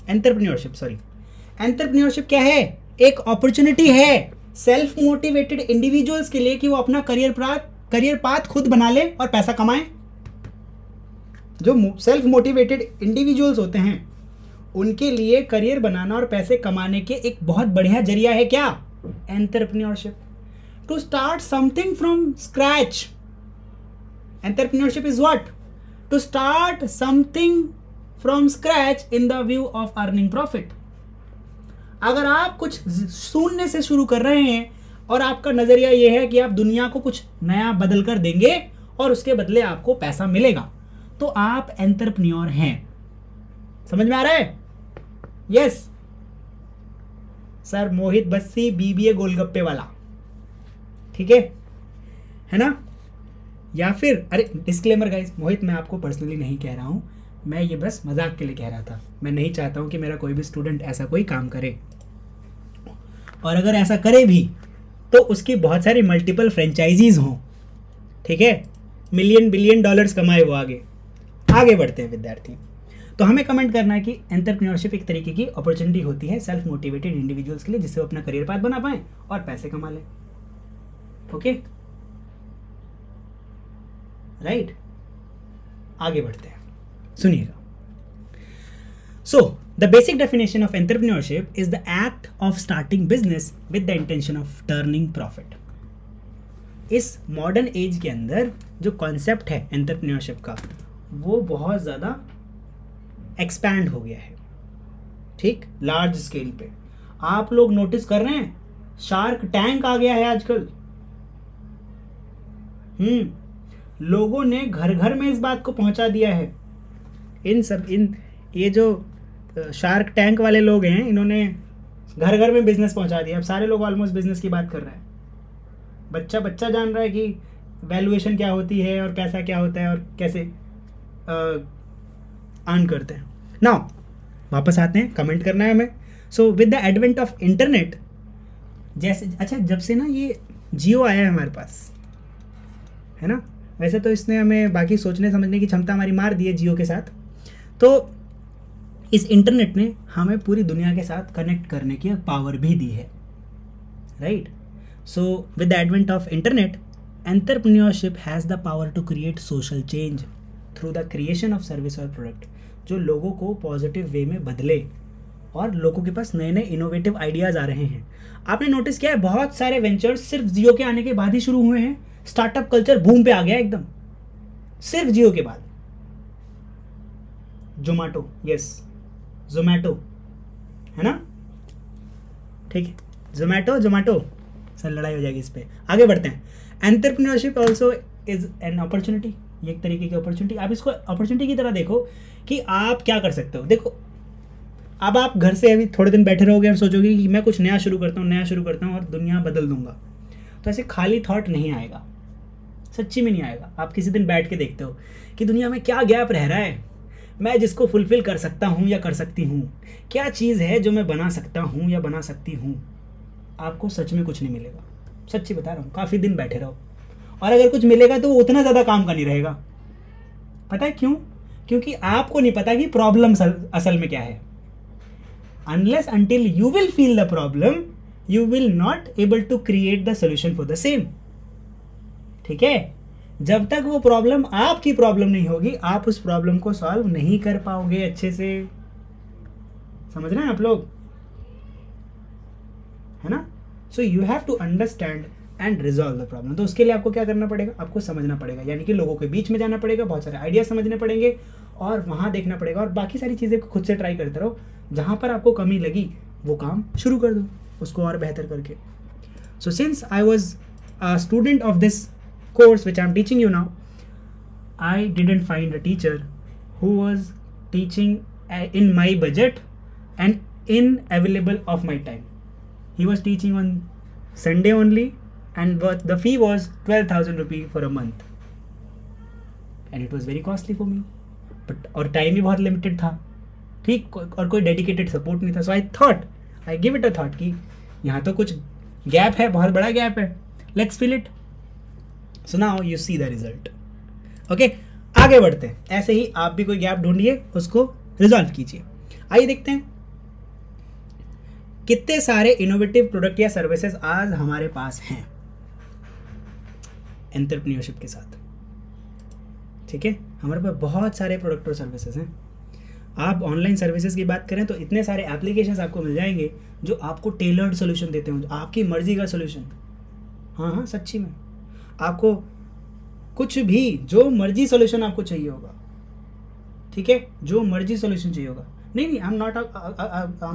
[SPEAKER 1] Entrepreneurship क्या है? एक अपॉर्चुनिटी है सेल्फ मोटिवेटेड इंडिविजुअल्स के लिए कि वो अपना करियर पाथ खुद बना ले और पैसा कमाए। जो सेल्फ मोटिवेटेड इंडिविजुअल्स होते हैं उनके लिए करियर बनाना और पैसे कमाने के एक बहुत बढ़िया जरिया है क्या? Entrepreneurship. To start something from scratch. Entrepreneurship is what? To start something from scratch in the view of earning profit. अगर आप कुछ शून्य से शुरू कर रहे हैं और आपका नजरिया यह है कि आप दुनिया को कुछ नया बदल कर देंगे और उसके बदले आपको पैसा मिलेगा, तो आप एंटरप्रेन्योर हैं। समझ में आ रहा है? यस सर, मोहित बस्सी, बीबीए गोलगप्पे वाला, ठीक है ना। या फिर अरे डिस्क्लेमर गाइस, मोहित मैं आपको पर्सनली नहीं कह रहा हूं, मैं ये बस मजाक के लिए कह रहा था। मैं नहीं चाहता हूं कि मेरा कोई भी स्टूडेंट ऐसा कोई काम करे, और अगर ऐसा करे भी तो उसकी बहुत सारी मल्टीपल फ्रेंचाइजीज हों, ठीक है, मिलियन बिलियन डॉलर्स कमाए वो आगे बढ़ते हैं विद्यार्थी। तो हमें कमेंट करना है कि एंटरप्रेन्योरशिप एक तरीके की अपॉर्चुनिटी होती है सेल्फ मोटिवेटेड इंडिविजुअल्स के लिए, जिससे वो अपना करियर पाथ बना पाए और पैसे कमा लें। ओके राइट, आगे बढ़ते हैं, सुनिएगा। So the basic definition of entrepreneurship is the act of starting business with the intention of turning profit. इस मॉडर्न एज के अंदर जो कॉन्सेप्ट है एंटरप्रेन्योरशिप का, वो बहुत ज़्यादा एक्सपैंड हो गया है, ठीक, लार्ज स्केल पे। आप लोग नोटिस कर रहे हैं, शार्क टैंक आ गया है आजकल। लोगों ने घर घर में इस बात को पहुंचा दिया है। इन ये जो शार्क टैंक वाले लोग हैं, इन्होंने घर घर में बिजनेस पहुंचा दिया। अब सारे लोग ऑलमोस्ट बिजनेस की बात कर रहे हैं। बच्चा बच्चा जान रहा है कि वैल्यूएशन क्या होती है और पैसा क्या होता है और कैसे अर्न करते हैं। नाउ वापस आते हैं, कमेंट करना है हमें। सो with the advent of internet, जैसे अच्छा जब से ना ये जियो आया है हमारे पास, है ना, वैसे तो इसने हमें बाकी सोचने समझने की क्षमता हमारी मार दी है जियो के साथ। तो इस इंटरनेट ने हमें पूरी दुनिया के साथ कनेक्ट करने की पावर भी दी है, right. So with the advent of internet, entrepreneurship has the power to create social change through the creation of service और प्रोडक्ट, जो लोगों को पॉजिटिव वे में बदले और लोगों के पास नए नए इनोवेटिव आइडियाज़ आ रहे हैं। आपने नोटिस किया है बहुत सारे वेंचर्स सिर्फ जियो के आने के बाद ही शुरू हुए हैं। स्टार्टअप कल्चर बूम पे आ गया एकदम, सिर्फ जियो के बाद। जोमेटो, यस जोमेटो, है ना, ठीक है, जोमेटो सर लड़ाई हो जाएगी इस पे। आगे बढ़ते हैं। Entrepreneurship also is an opportunity, ये एक तरीके की अपॉर्चुनिटी। आप इसको अपॉर्चुनिटी की तरह देखो कि आप क्या कर सकते हो। देखो अब आप घर से अभी थोड़े दिन बैठे रहोगे और सोचोगे कि मैं कुछ नया शुरू करता हूँ और दुनिया बदल दूंगा, तो ऐसे खाली थॉट नहीं आएगा, सच्ची में नहीं आएगा। आप किसी दिन बैठ के देखते हो कि दुनिया में क्या गैप रह रहा है, मैं जिसको फुलफिल कर सकता हूँ या कर सकती हूँ, क्या चीज़ है जो मैं बना सकता हूँ या बना सकती हूँ। आपको सच में कुछ नहीं मिलेगा, सच्ची बता रहा हूँ। काफ़ी दिन बैठे रहो और अगर कुछ मिलेगा तो उतना ज़्यादा काम का नहीं रहेगा। पता है क्यों? क्योंकि आपको नहीं पता कि प्रॉब्लम असल में क्या है। Unless until you will feel the problem, you will not able to create the solution for the same. ठीक है, जब तक वो प्रॉब्लम आपकी प्रॉब्लम नहीं होगी, आप उस प्रॉब्लम को सॉल्व नहीं कर पाओगे अच्छे से। समझ रहे हैं आप लोग, है ना। So you have to understand and resolve the problem. तो उसके लिए आपको क्या करना पड़ेगा, आपको समझना पड़ेगा, यानी कि लोगों के बीच में जाना पड़ेगा, बहुत सारे आइडिया समझने पड़ेंगे और वहाँ देखना पड़ेगा, और बाकी सारी चीज़ें खुद से ट्राई करते रहो। जहाँ पर आपको कमी लगी वो काम शुरू कर दो, उसको और बेहतर करके। So since I was a student of this course which I'm teaching you now, I didn't find a teacher who was teaching in my budget and in available of my time. He was teaching on Sunday only and the fee was 12,000 rupees for a month and it was very costly for me, but और time भी बहुत limited था, ठीक, और कोई dedicated support नहीं था। So I thought, I give it a thought कि यहाँ तो कुछ gap है, बहुत बड़ा gap है, let's fill it. So now you see the result. Okay, आगे बढ़ते हैं। ऐसे ही आप भी कोई गैप ढूंढिए, उसको रिजॉल्व कीजिए। आइए देखते हैं कितने सारे इनोवेटिव प्रोडक्ट या सर्विसेज आज हमारे पास हैं एंटरप्रेन्योरशिप के साथ। ठीक है, हमारे पास बहुत सारे प्रोडक्ट और सर्विसेज हैं। आप ऑनलाइन सर्विसेज की बात करें तो इतने सारे एप्लीकेशंस आपको मिल जाएंगे जो आपको टेलर्ड सोल्यूशन देते हैं, आपकी मर्जी का सोल्यूशन। हाँ, सच्ची में आपको कुछ भी, जो मर्जी सोल्यूशन आपको चाहिए होगा, ठीक है, जो मर्जी सोल्यूशन चाहिए होगा। नहीं, I am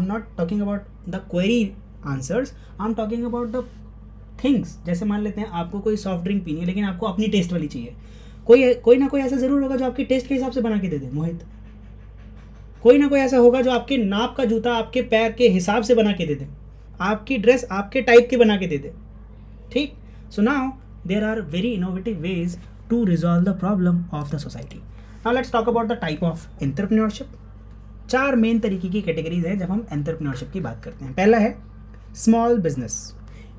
[SPEAKER 1] not talking about the query answers, I am talking about the things. जैसे मान लेते हैं आपको कोई सॉफ्ट ड्रिंक पीनी है लेकिन आपको अपनी टेस्ट वाली चाहिए, कोई ना कोई ऐसा ज़रूर होगा जो आपके टेस्ट के हिसाब से बना के दे दे। मोहित, कोई ना कोई ऐसा होगा जो आपके नाप का जूता आपके पैर के हिसाब से बना के दे दे, आपकी ड्रेस आपके टाइप की बना के दे दे। ठीक, so now there are very innovative ways to resolve the problem of the society. Now let's talk about the type of entrepreneurship. 4 main तरीके की कैटेगरीज हैं जब हम एंटरप्रेन्योरशिप की बात करते हैं। पहला है स्मॉल बिजनेस।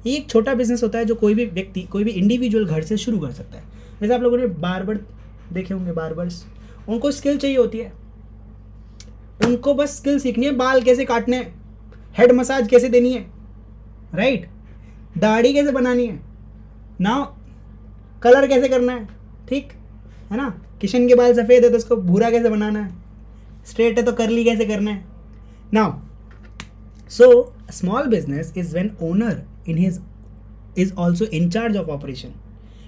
[SPEAKER 1] एक छोटा बिजनेस होता है जो कोई भी व्यक्ति, कोई भी इंडिविजुअल घर से शुरू कर सकता है। जैसे आप लोगों ने बार्बर देखे होंगे, बार्बर्स, उनको स्किल चाहिए होती है, उनको बस स्किल सीखनी है, बाल कैसे काटने हैं, हेड मसाज कैसे देनी है, राइट, दाढ़ी कैसे बनानी है, ना कलर कैसे करना है, ठीक है ना, किशन के बाल सफ़ेद है तो उसको भूरा कैसे बनाना है, स्ट्रेट है तो करली कैसे करना है। Now so small business is when owner is also in charge of operation,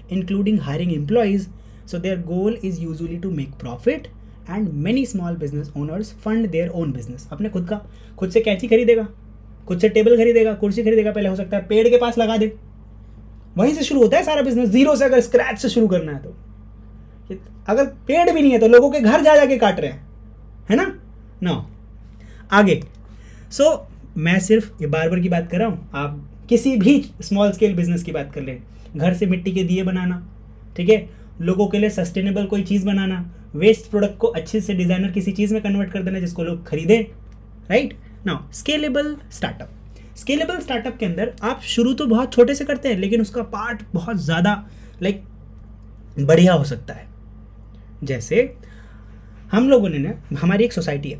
[SPEAKER 1] including hiring employees. So their goal is usually to make profit and many small business owner's fund their own business. अपने खुद से कैंची खरीदेगा, खुद से table खरीदेगा, कुर्सी खरीदेगा, पहले हो सकता है पेड़ के पास लगा दे, वहीं से शुरू होता है सारा बिजनेस, जीरो से अगर स्क्रैच से शुरू करना है तो। अगर पेड़ भी नहीं है तो लोगों के घर जा जाके काट रहे हैं, है ना। आगे मैं सिर्फ ये बार्बर की बात कर रहा हूँ, आप किसी भी स्मॉल स्केल बिजनेस की बात कर लें, घर से मिट्टी के दिए बनाना, ठीक है, लोगों के लिए सस्टेनेबल कोई चीज़ बनाना, वेस्ट प्रोडक्ट को अच्छे से डिजाइनर किसी चीज़ में कन्वर्ट कर देना जिसको लोग खरीदें, राइट। नाउ स्केलेबल स्टार्टअप के अंदर आप शुरू तो बहुत छोटे से करते हैं, लेकिन उसका पार्ट बहुत ज़्यादा बढ़िया हो सकता है। जैसे हम लोगों ने ना, हमारी एक सोसाइटी है,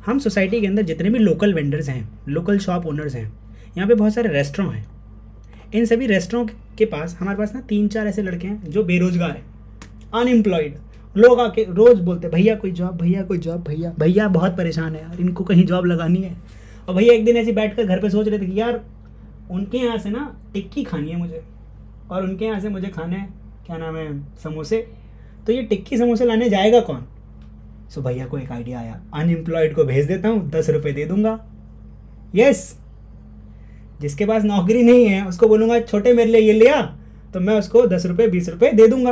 [SPEAKER 1] हम सोसाइटी के अंदर जितने भी लोकल वेंडर्स हैं, लोकल शॉप ओनर्स हैं, यहाँ पे बहुत सारे रेस्टोरेंट हैं। इन सभी रेस्टोरेंट के पास हमारे पास ना 3-4 ऐसे लड़के हैं जो बेरोजगार हैं, अनएम्प्लॉयड। लोग आके रोज बोलते भैया कोई जॉब, भैया कोई जॉब, भैया बहुत परेशान है यार, इनको कहीं जॉब लगानी है। और भैया एक दिन ऐसे बैठ कर घर पे सोच रहे थे कि यार उनके यहाँ से ना टिक्की खानी है मुझे, और उनके यहाँ से मुझे खाना है, क्या नाम है, समोसे। तो ये टिक्की समोसे लाने जाएगा कौन? सो भैया को एक आइडिया आया, अनएम्प्लॉयड को भेज देता हूँ, 10 रुपये दे दूंगा। यस, जिसके पास नौकरी नहीं है उसको बोलूँगा छोटे मेरे लिए ये लिया, तो मैं उसको 10 रुपये 20 रुपये दे दूंगा।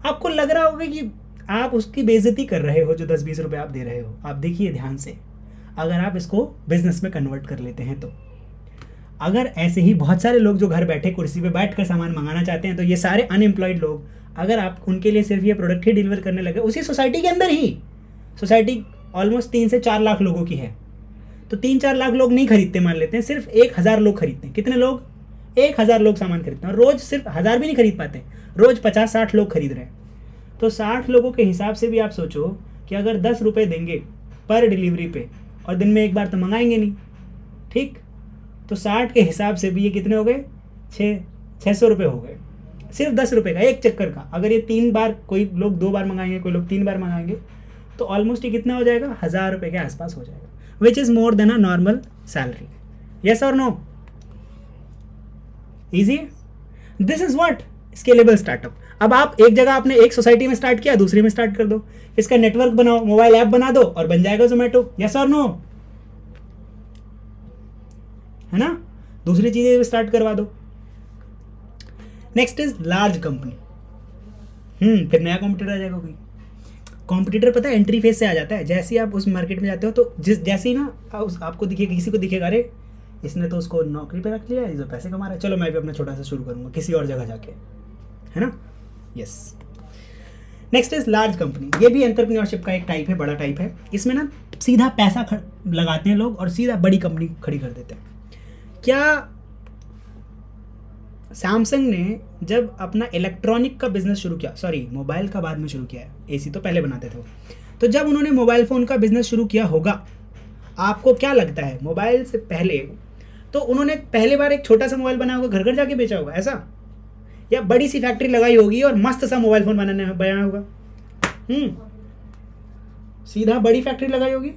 [SPEAKER 1] आपको लग रहा होगा कि आप उसकी बेइज्जती कर रहे हो जो 10-20 रुपये आप दे रहे हो। आप देखिए ध्यान से, अगर आप इसको बिजनेस में कन्वर्ट कर लेते हैं तो। अगर ऐसे ही बहुत सारे लोग जो घर बैठे कुर्सी पे बैठ कर सामान मंगाना चाहते हैं, तो ये सारे अनएम्प्लॉयड लोग, अगर आप उनके लिए सिर्फ ये प्रोडक्ट ही डिलीवर करने लगे उसी सोसाइटी के अंदर ही, सोसाइटी ऑलमोस्ट 3 से 4 लाख लोगों की है, तो 3-4 लाख लोग नहीं खरीदते, मान लेते हैं सिर्फ 1000 लोग खरीदते हैं। कितने लोग? 1000 लोग सामान खरीदते हैं, और रोज सिर्फ 1000 भी नहीं खरीद पाते, रोज 50-60 लोग खरीद रहे हैं। तो 60 लोगों के हिसाब से भी आप सोचो कि अगर 10 रुपये देंगे पर डिलीवरी पे, और दिन में एक बार तो मंगाएंगे नहीं, ठीक, तो 60 के हिसाब से भी ये कितने हो गए? 600 रुपये हो गए, सिर्फ 10 रुपये का एक चक्कर का। अगर ये 3 बार, कोई लोग 2 बार मंगाएंगे, कोई लोग 3 बार मंगाएंगे, तो ऑलमोस्ट ये कितना हो जाएगा? 1000 रुपये के आसपास हो जाएगा, which is more than a normal salary. Yes और no? Easy? This is what scalable startup. अब आप एक जगह आपने एक सोसाइटी में स्टार्ट किया, दूसरी में स्टार्ट कर दो, इसका नेटवर्क बनाओ, मोबाइल ऐप बना दो और बन जाएगा जोमेटो। यस और नो? है ना? दूसरी चीजें स्टार्ट करवा दो। Next is large company. फिर नया कॉम्पिटिटर आ जाएगा कोई। कॉम्पिटिटर पता है एंट्री फेज से आ जाता है, जैसे ही आप उस मार्केट में जाते हो तो जैसे ही ना आपको दिखेगा, किसी को दिखेगा अरे इसने तो उसको नौकरी पे रख लिया, ये तो पैसे कमा रहा है, चलो मैं भी अपना छोटा सा शुरू करूंगा किसी और जगह जाके, है ना। Yes, next is large company. ये भी एंटरप्रेन्योरशिप का एक टाइप है, बड़ा टाइप है। इसमें ना सीधा पैसा लगाते हैं लोग और सीधा बड़ी कंपनी खड़ी कर देते हैं। क्या सैमसंग ने जब अपना इलेक्ट्रॉनिक का बिजनेस शुरू किया, सॉरी मोबाइल का बाद में शुरू किया है, एसी तो पहले बनाते थे, तो जब उन्होंने मोबाइल फ़ोन का बिजनेस शुरू किया होगा, आपको क्या लगता है मोबाइल से पहले तो उन्होंने पहले बार एक छोटा सा मोबाइल बनाया होगा, घर घर जाके बेचा होगा ऐसा, या बड़ी सी फैक्ट्री लगाई होगी और मस्त सा मोबाइल फ़ोन बनाया होगा? सीधा बड़ी फैक्ट्री लगाई होगी,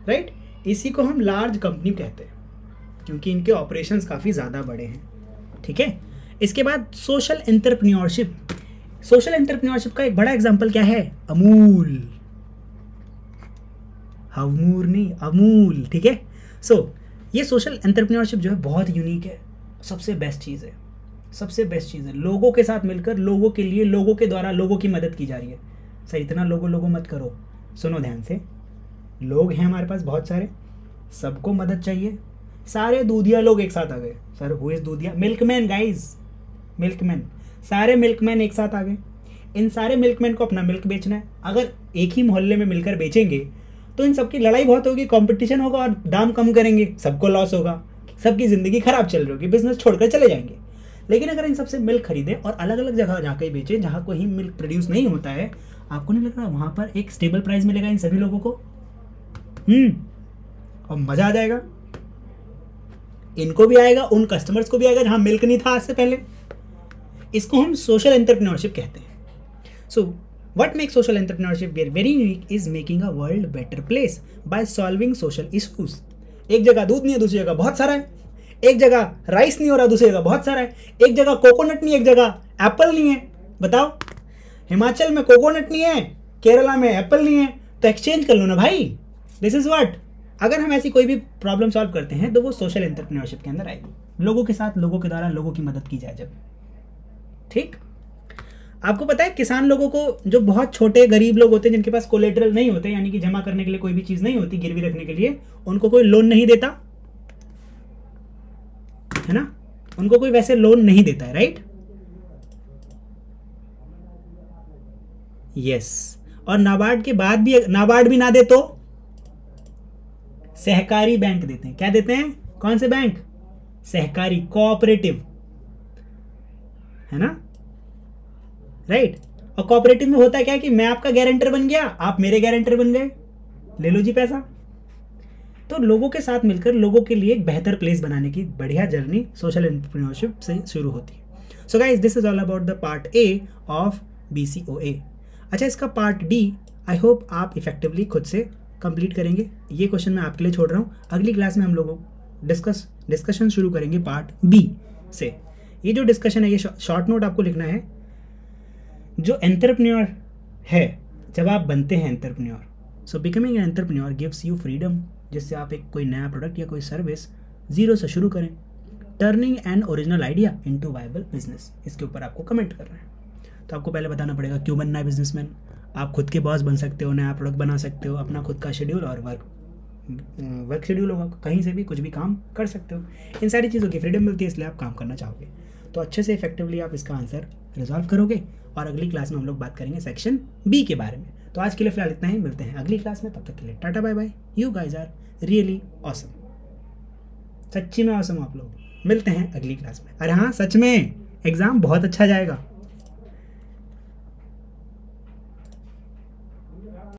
[SPEAKER 1] राइट। इसी को हम लार्ज कंपनी कहते हैं क्योंकि इनके ऑपरेशंस काफ़ी ज़्यादा बड़े हैं, ठीक है। इसके बाद सोशल एंटरप्रेन्योरशिप। सोशल एंटरप्रेन्योरशिप का एक बड़ा एग्जांपल क्या है? अमूल, हवमूर नहीं, अमूल, ठीक है। सो ये सोशल एंटरप्रेन्योरशिप जो है बहुत यूनिक है, सबसे बेस्ट चीज़ है, सबसे बेस्ट चीज़ है। लोगों के साथ मिलकर, लोगों के लिए, लोगों के द्वारा लोगों की मदद की जा रही है। सर इतना लोगों मत करो, सुनो ध्यान से। लोग हैं हमारे पास बहुत सारे, सबको मदद चाहिए। सारे दूधिया लोग एक साथ आ गए। सर हु इज दूधिया? मिल्कमैन गाइज, मिल्कमैन, सारे मिल्कमैन एक साथ आ गए। इन सारे मिल्कमैन को अपना मिल्क बेचना है। अगर एक ही मोहल्ले में मिलकर बेचेंगे तो इन सबकी लड़ाई बहुत होगी, कंपटीशन होगा और दाम कम करेंगे, सबको लॉस होगा, सबकी ज़िंदगी खराब चल रही होगी, बिजनेस छोड़कर चले जाएंगे। लेकिन अगर इन सबसे मिल्क खरीदें और अलग अलग जगह जाकर बेचें जहाँ कोई मिल्क प्रोड्यूस नहीं होता है, आपको नहीं लग रहा वहाँ पर एक स्टेबल प्राइस मिलेगा इन सभी लोगों को? और मज़ा आ जाएगा, इनको भी आएगा, उन कस्टमर्स को भी आएगा जहाँ मिल्क नहीं था आज से पहले। इसको हम सोशल एंटरप्रेन्योरशिप कहते हैं। So what makes social entrepreneurship very unique is making a world better place by solving social issues. एक जगह दूध नहीं है, दूसरी जगह बहुत सारा है। एक जगह राइस नहीं हो रहा, दूसरी जगह बहुत सारा है। एक जगह कोकोनट नहीं, एक जगह एप्पल नहीं है। बताओ, हिमाचल में कोकोनट नहीं है, केरला में एप्पल नहीं है, तो एक्सचेंज कर लो ना भाई। This is what. अगर हम ऐसी कोई भी प्रॉब्लम सॉल्व करते हैं तो वो सोशल एंटरप्रेन्योरशिप के अंदर आएगी, लोगों के साथ, लोगों के द्वारा लोगों की मदद की जाए जब। ठीक, आपको पता है किसान लोगों को, जो बहुत छोटे गरीब लोग होते हैं जिनके पास कोलेटरल नहीं होते, यानी कि जमा करने के लिए कोई भी चीज नहीं होती गिरवी रखने के लिए, उनको कोई लोन नहीं देता है ना, उनको कोई वैसे लोन नहीं देता है, राइट? यस। और नाबार्ड के बाद भी, नाबार्ड भी ना दे तो सहकारी बैंक देते हैं। क्या देते हैं? कौन से बैंक? सहकारी, कोऑपरेटिव, है ना, राइट? और कोऑपरेटिव में होता क्या कि मैं आपका गारंटर बन गया, आप मेरे गारंटर बन गए, ले लो जी पैसा। तो लोगों के साथ मिलकर लोगों के लिए एक बेहतर प्लेस बनाने की बढ़िया जर्नी सोशल एंटरप्रेन्योरशिप से शुरू होती है। So guys, this is all about the part A of BCOA। अच्छा, इसका पार्ट डी आई होप आप इफेक्टिवली खुद से कंप्लीट करेंगे। ये क्वेश्चन मैं आपके लिए छोड़ रहा हूँ। अगली क्लास में हम लोग डिस्कशन शुरू करेंगे पार्ट बी से। ये जो डिस्कशन है, ये शॉर्ट नोट आपको लिखना है। जो एंटरप्रेन्योर है, जब आप बनते हैं entrepreneur, so becoming an entrepreneur gives you freedom, जिससे आप एक कोई नया प्रोडक्ट या कोई सर्विस जीरो से शुरू करें। Turning an original idea into viable business, इसके ऊपर आपको कमेंट करना है। तो आपको पहले बताना पड़ेगा क्यों बनना है बिजनेसमैन। आप खुद के बॉस बन सकते हो, नया प्रोडक्ट बना सकते हो, अपना खुद का शेड्यूल और वर्क शेड्यूल होगा, कहीं से भी कुछ भी काम कर सकते हो। इन सारी चीज़ों की फ्रीडम मिलती है, इसलिए आप काम करना चाहोगे। तो अच्छे से इफेक्टिवली आप इसका आंसर रिजॉल्व करोगे। और अगली क्लास में हम लोग बात करेंगे सेक्शन बी के बारे में। तो आज के लिए फिलहाल इतना ही, मिलते हैं अगली क्लास में। तब तक के लिए tata bye bye. You guys are really awesome, सच्ची में ऑसम आप लोग। मिलते हैं अगली क्लास में। अरे हाँ, सच में एग्ज़ाम बहुत अच्छा जाएगा।